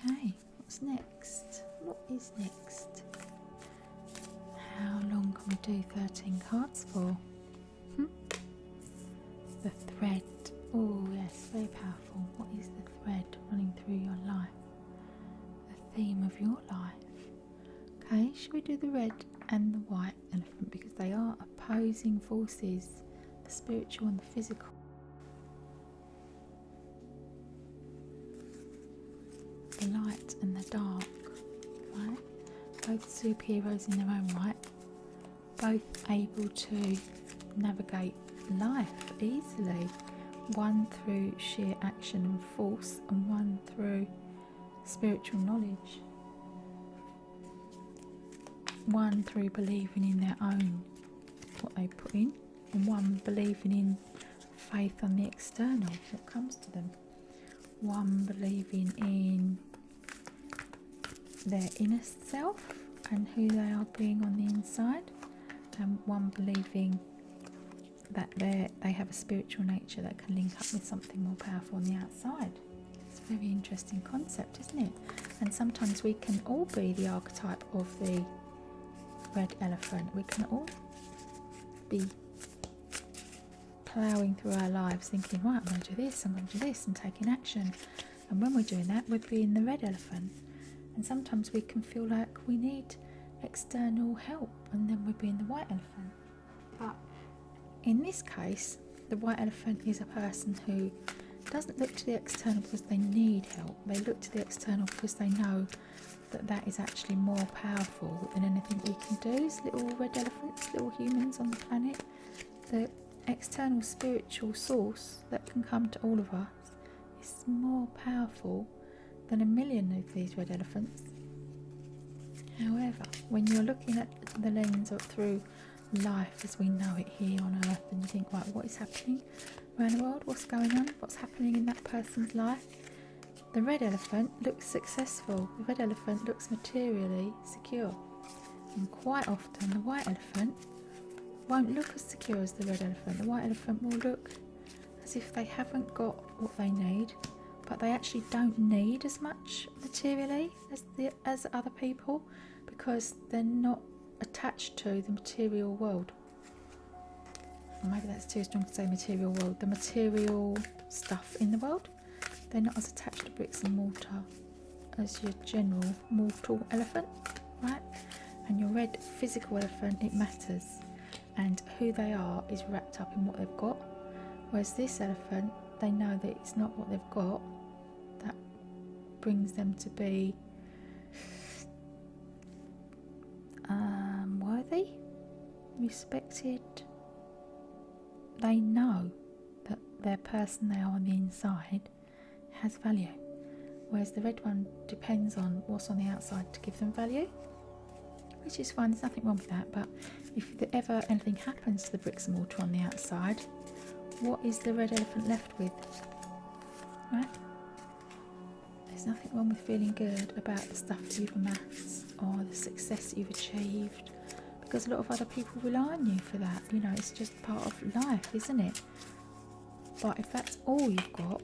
Okay, what's next? What is next? How long can we do 13 cards for? The thread. Oh yes, very powerful. What is the thread running through your life? The theme of your life. Okay, should we do the red and the white elephant, because they are opposing forces, the spiritual and the physical. The light and the dark, right? Both superheroes in their own right, both able to navigate life easily, one through sheer action and force, and one through spiritual knowledge, one through believing in their own, what they put in, and one believing in faith on the external, what comes to them, one believing in their inner self and who they are being on the inside, and one believing that they have a spiritual nature that can link up with something more powerful on the outside. It's a very interesting concept, isn't it? And sometimes we can all be the archetype of the red elephant. We can all be ploughing through our lives thinking, right, I'm going to do this, I'm going to do this, and taking action. And when we're doing that, we're being the red elephant. And sometimes we can feel like we need external help, and then we're being the white elephant. But in this case, the white elephant is a person who doesn't look to the external because they need help. They look to the external because they know that that is actually more powerful than anything we can do as little red elephants, little humans on the planet. The external spiritual source that can come to all of us is more powerful than a million of these red elephants. However, when you're looking at the lens of through life as we know it here on earth, and you think, right, what is happening around the world, what's going on, what's happening in that person's life, the red elephant looks successful, the red elephant looks materially secure, and quite often the white elephant won't look as secure as the red elephant. The white elephant will look as if they haven't got what they need, but they actually don't need as much materially as other people, because they're not attached to the material world. Maybe that's too strong to say material world. The material stuff in the world, they're not as attached to bricks and mortar as your general mortal elephant, right? And your red physical elephant, it matters, and who they are is wrapped up in what they've got. Whereas this elephant, they know that it's not what they've got that brings them to be worthy, respected. They know that their person they are on the inside has value, whereas the red one depends on what's on the outside to give them value, which is fine, there's nothing wrong with that. But if ever anything happens to the bricks and mortar on the outside, what is the red elephant left with, right? There's nothing wrong with feeling good about the stuff that you've amassed or the success that you've achieved, because a lot of other people rely on you for that. You know, it's just part of life, isn't it? But if that's all you've got,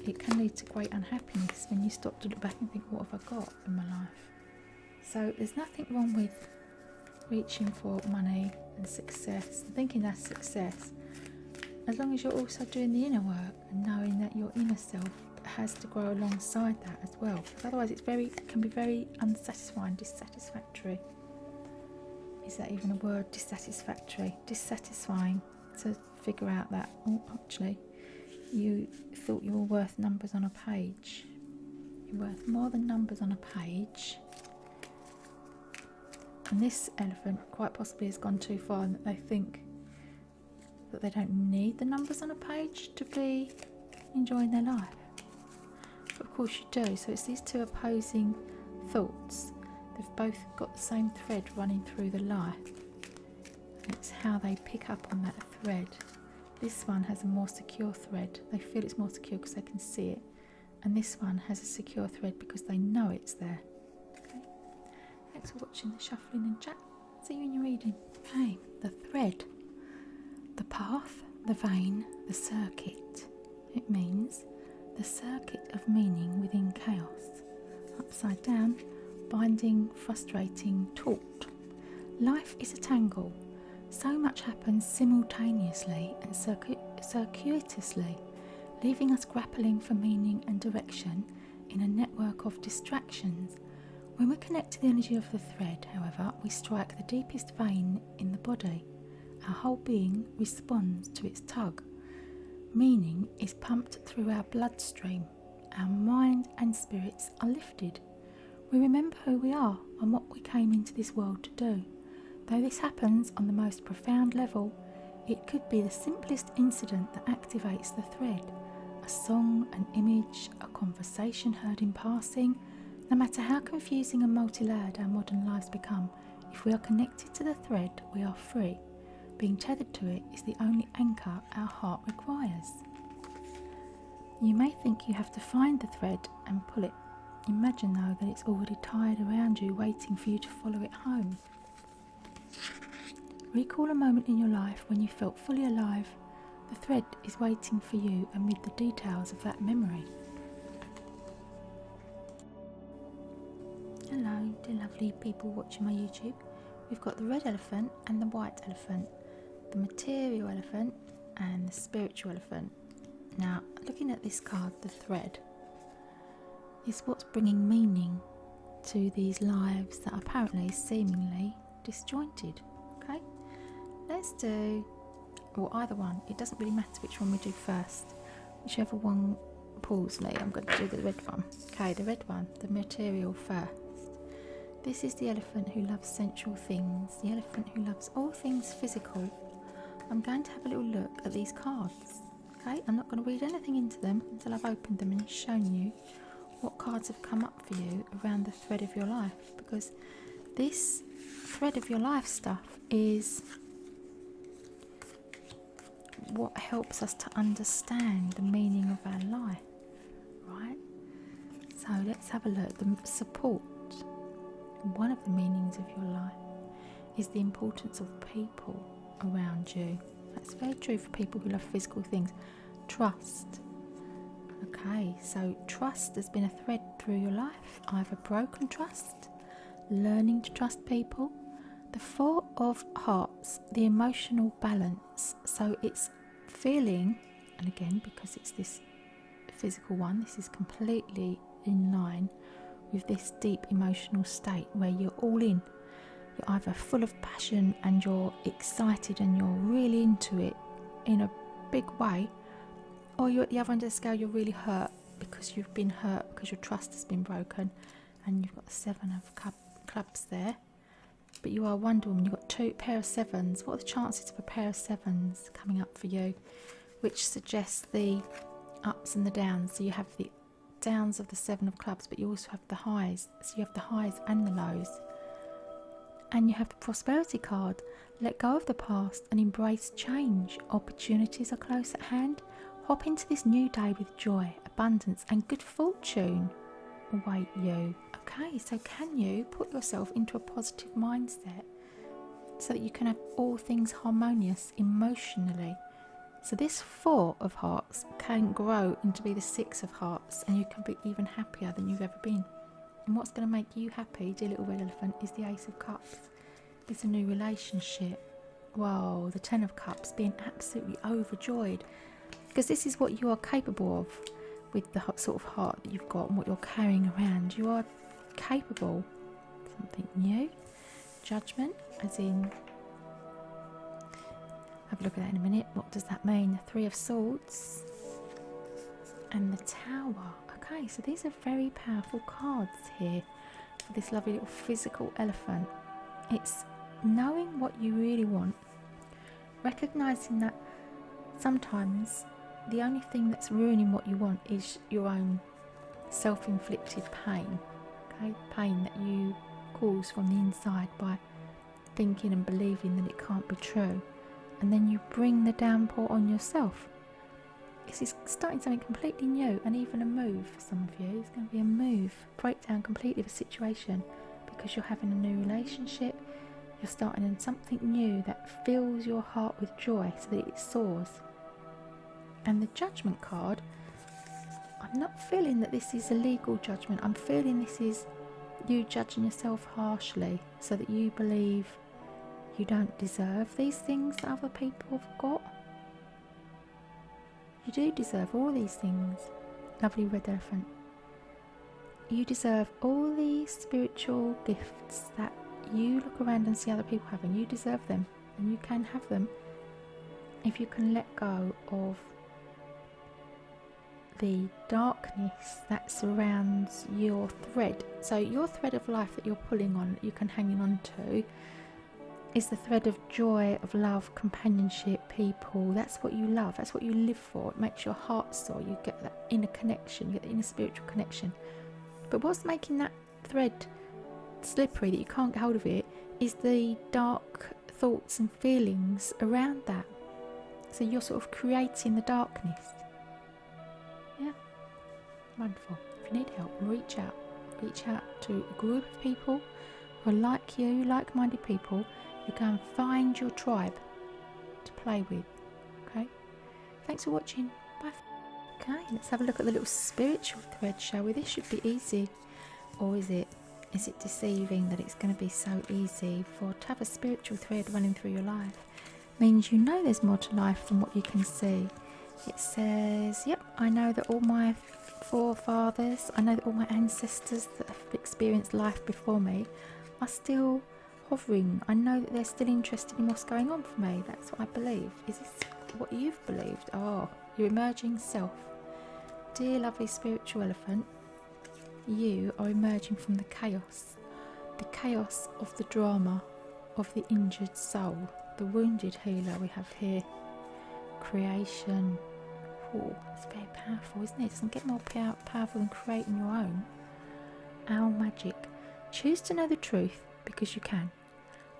it can lead to great unhappiness when you stop to look back and think, what have I got in my life? So there's nothing wrong with reaching for money and success and thinking that's success, as long as you're also doing the inner work and knowing that your inner self has to grow alongside that as well, because otherwise it can be very unsatisfying, dissatisfactory. Is that even a word? Dissatisfactory, dissatisfying to figure out that, oh, actually you thought you were worth numbers on a page. You're worth more than numbers on a page. And this elephant quite possibly has gone too far, and that they think that they don't need the numbers on a page to be enjoying their life. But of course you do. So it's these two opposing thoughts. They've both got the same thread running through the life. And it's how they pick up on that thread. This one has a more secure thread. They feel it's more secure because they can see it. And this one has a secure thread because they know it's there. Okay. Thanks for watching the shuffling and chat. See you in your reading. Okay, the thread. The path, the vein, the circuit. It means the circuit of meaning within chaos. upside down, binding, frustrating, taut. Life is a tangle. So much happens simultaneously and circuitously, leaving us grappling for meaning and direction in a network of distractions. When we connect to the energy of the thread, however, we strike the deepest vein in the body. Our whole being responds to its tug. Meaning is pumped through our bloodstream. Our mind and spirits are lifted. We remember who we are and what we came into this world to do. Though this happens on the most profound level, it could be the simplest incident that activates the thread. A song, an image, a conversation heard in passing. No matter how confusing and multi-layered our modern lives become, if we are connected to the thread, we are free. Being tethered to it is the only anchor our heart requires. You may think you have to find the thread and pull it. Imagine though that it's already tied around you, waiting for you to follow it home. Recall a moment in your life when you felt fully alive. The thread is waiting for you amid the details of that memory. Hello, dear lovely people watching my YouTube. We've got the red elephant and the white elephant, the material elephant and the spiritual elephant. Now, looking at this card, the thread, is what's bringing meaning to these lives that are apparently seemingly disjointed. Okay, let's do, or either one, it doesn't really matter which one we do first. Whichever one pulls me, I'm going to do the red one. Okay, the red one, the material first. This is the elephant who loves sensual things, the elephant who loves all things physical. I'm going to have a little look at these cards. Okay, I'm not going to read anything into them until I've opened them and shown you what cards have come up for you around the thread of your life, because this thread of your life stuff is what helps us to understand the meaning of our life, right? So let's have a look. The support, one of the meanings of your life, is the importance of people around you. That's very true for people who love physical things. Trust. Okay, so trust has been a thread through your life. Either broken trust, learning to trust people. The Four of Hearts, the emotional balance. So it's feeling, and again, because it's this physical one, this is completely in line with this deep emotional state where you're all in. You're either full of passion and you're excited and you're really into it in a big way, or you're at the other end of the scale, you're really hurt because you've been hurt because your trust has been broken, and you've got the Seven of Clubs there. But you are Wonder Woman, you've got two pair of sevens. What are the chances of a pair of sevens coming up for you? Which suggests the ups and the downs. So you have the downs of the Seven of Clubs, but you also have the highs. So you have the highs and the lows. And you have the Prosperity card. Let go of the past and embrace change. Opportunities are close at hand. Hop into this new day with joy, abundance and good fortune await you. Okay, so can you put yourself into a positive mindset so that you can have all things harmonious emotionally? So this Four of Hearts can grow into be the Six of Hearts, and you can be even happier than you've ever been. And what's going to make you happy, dear little red elephant, is the Ace of Cups. It's a new relationship. Whoa, the Ten of Cups, being absolutely overjoyed, because this is what you are capable of with the sort of heart that you've got and what you're carrying around. You are capable of something new. Judgment, as in, have a look at that in a minute. What does that mean? The Three of Swords and the Tower. Okay, so these are very powerful cards here for this lovely little physical elephant. It's knowing what you really want, recognizing that sometimes the only thing that's ruining what you want is your own self-inflicted pain. Okay, pain that you cause from the inside by thinking and believing that it can't be true, and then you bring the downpour on yourself. This is starting something completely new, and even a move for some of you. It's going to be a move, breakdown completely of a situation, because you're having a new relationship. You're starting in something new that fills your heart with joy so that it soars. And the Judgment card, I'm not feeling that this is a legal judgment. I'm feeling this is you judging yourself harshly so that you believe you don't deserve these things that other people have got. You do deserve all these things, lovely red elephant. You deserve all these spiritual gifts that you look around and see other people having. You deserve them, and you can have them if you can let go of the darkness that surrounds your thread. So your thread of life that you're pulling on, that you can hang on to, is the thread of joy, of love, companionship, people. That's what you love. That's what you live for. It makes your heart soar. You get that inner connection. You get the inner spiritual connection. But what's making that thread slippery, that you can't get hold of it, is the dark thoughts and feelings around that. So you're sort of creating the darkness. Yeah, wonderful. If you need help, reach out. Reach out to a group of people who are like you, like-minded people. You can find your tribe to play with. Okay? Thanks for watching. Bye. Okay, let's have a look at the little spiritual thread, shall we? This should be easy. Or is it deceiving that it's going to be so easy? To have a spiritual thread running through your life means you know there's more to life than what you can see. It says, yep, I know that all my forefathers, I know that all my ancestors that have experienced life before me are still hovering. I know that they're still interested in what's going on for me. That's what I believe. Is this what you've believed? Oh, your emerging self. Dear lovely spiritual elephant, you are emerging from the chaos of the drama of the injured soul, the wounded healer we have here. Creation. Oh, it's very powerful, isn't it? It doesn't get more powerful than creating your own. Our magic. Choose to know the truth because you can.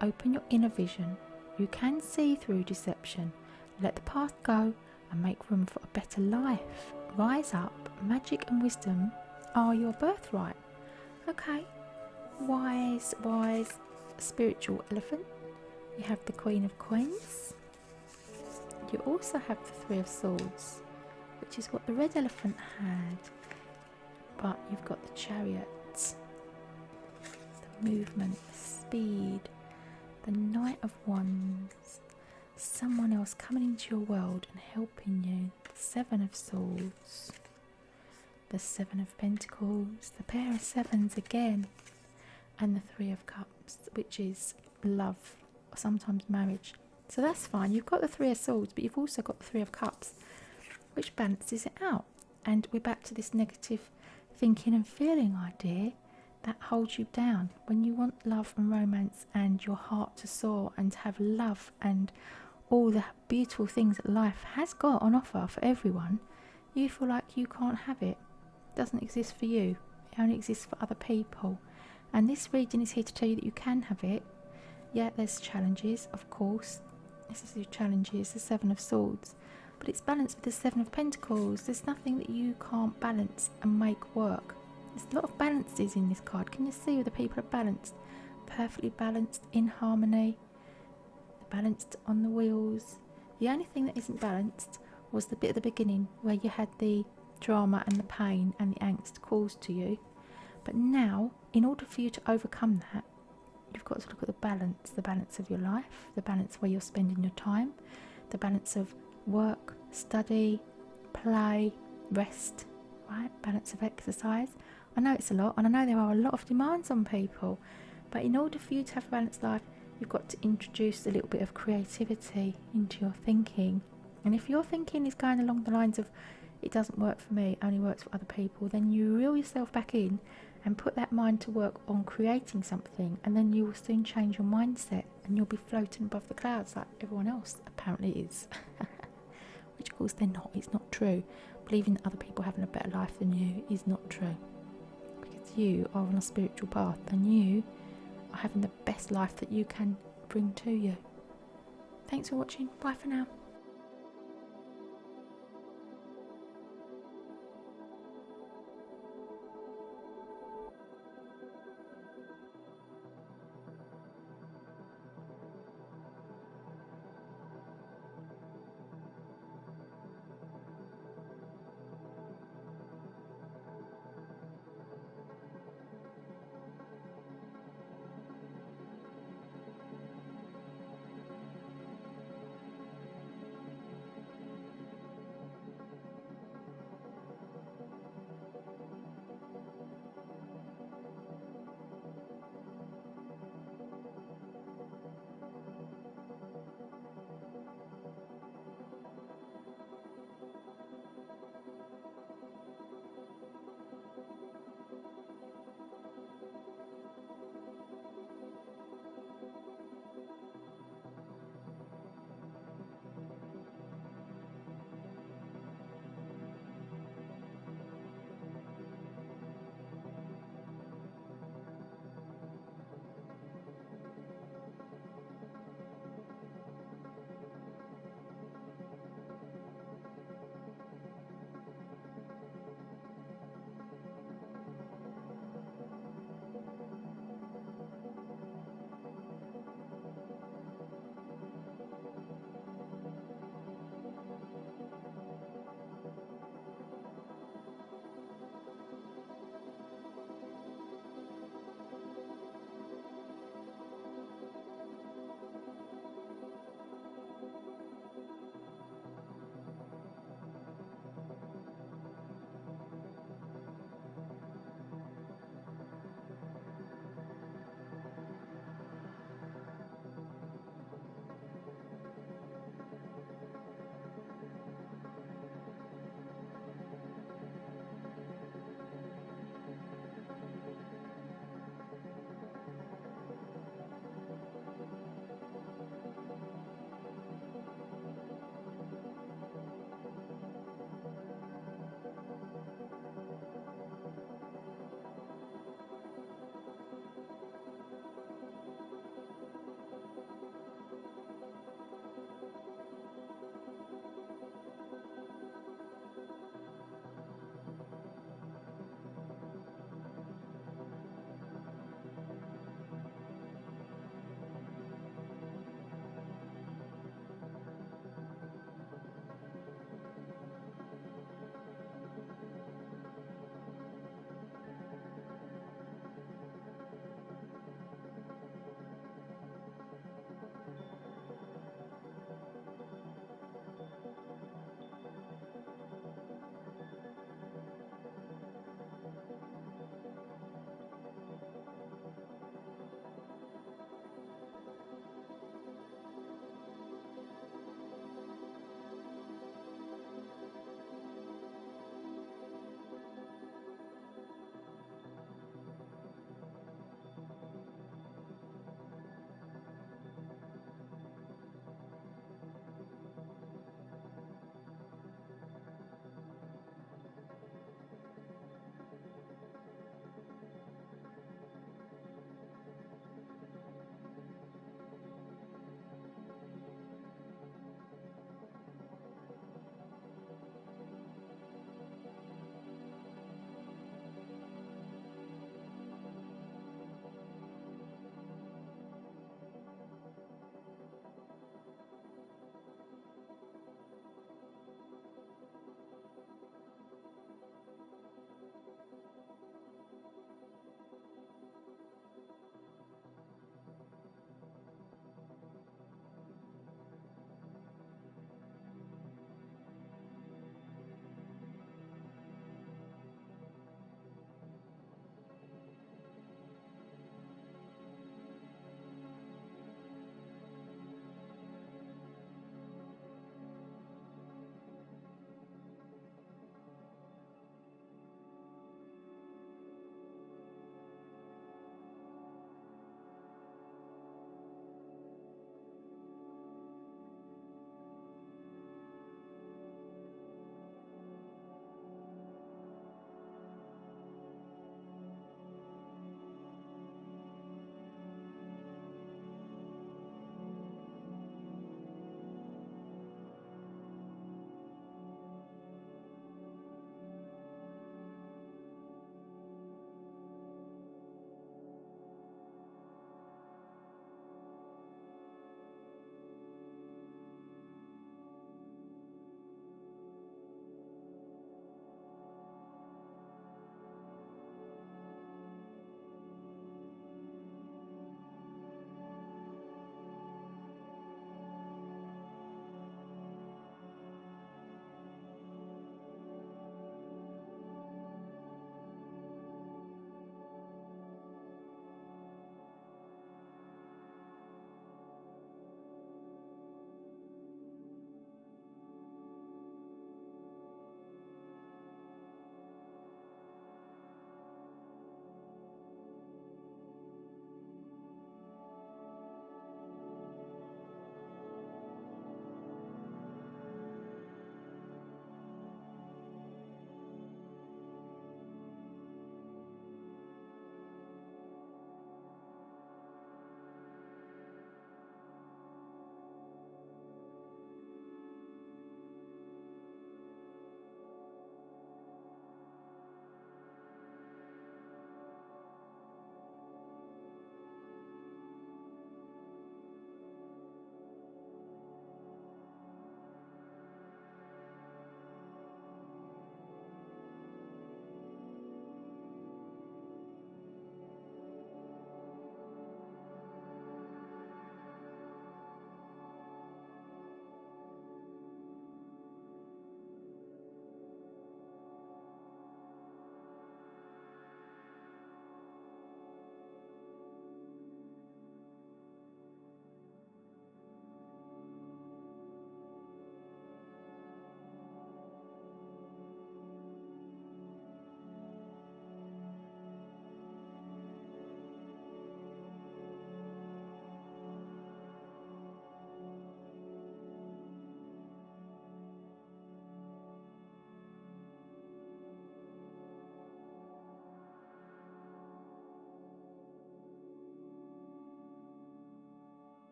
Open your inner vision. You can see through deception. Let the past go and make room for a better life. Rise up. Magic and wisdom are your birthright. Okay. Wise spiritual elephant. You have the Queen of Coins. You also have the Three of Swords, which is what the red elephant had. But you've got the Chariot, the movement, the speed, the Knight of Wands, someone else coming into your world and helping you, the Seven of Swords, the Seven of Pentacles, the pair of sevens again, and the Three of Cups, which is love, or sometimes marriage. So that's fine. You've got the Three of Swords, but you've also got the Three of Cups, which balances it out. And we're back to this negative thinking and feeling idea that holds you down. When you want love and romance and your heart to soar and to have love and all the beautiful things that life has got on offer for everyone, you feel like you can't have it. It doesn't exist for you. It only exists for other people. And this reading is here to tell you that you can have it. Yeah, there's challenges, of course. This is the challenges, the Seven of Swords. But it's balanced with the Seven of Pentacles. There's nothing that you can't balance and make work. There's a lot of balances in this card. Can you see where the people are balanced? Perfectly balanced, in harmony. Balanced on the wheels. The only thing that isn't balanced was the bit at the beginning where you had the drama and the pain and the angst caused to you. But now, in order for you to overcome that, you've got to look at the balance of your life, the balance where you're spending your time, the balance of work, study, play, rest, right? Balance of exercise. I know it's a lot, and I know there are a lot of demands on people, but in order for you to have a balanced life, you've got to introduce a little bit of creativity into your thinking. And if your thinking is going along the lines of, it doesn't work for me, it only works for other people, then you reel yourself back in and put that mind to work on creating something, and then you will soon change your mindset and you'll be floating above the clouds like everyone else apparently is. Which of course they're not. It's not true. Believing that other people having a better life than you is not true, because you are on a spiritual path and you are having the best life that you can bring to you. Thanks for watching. Bye for now.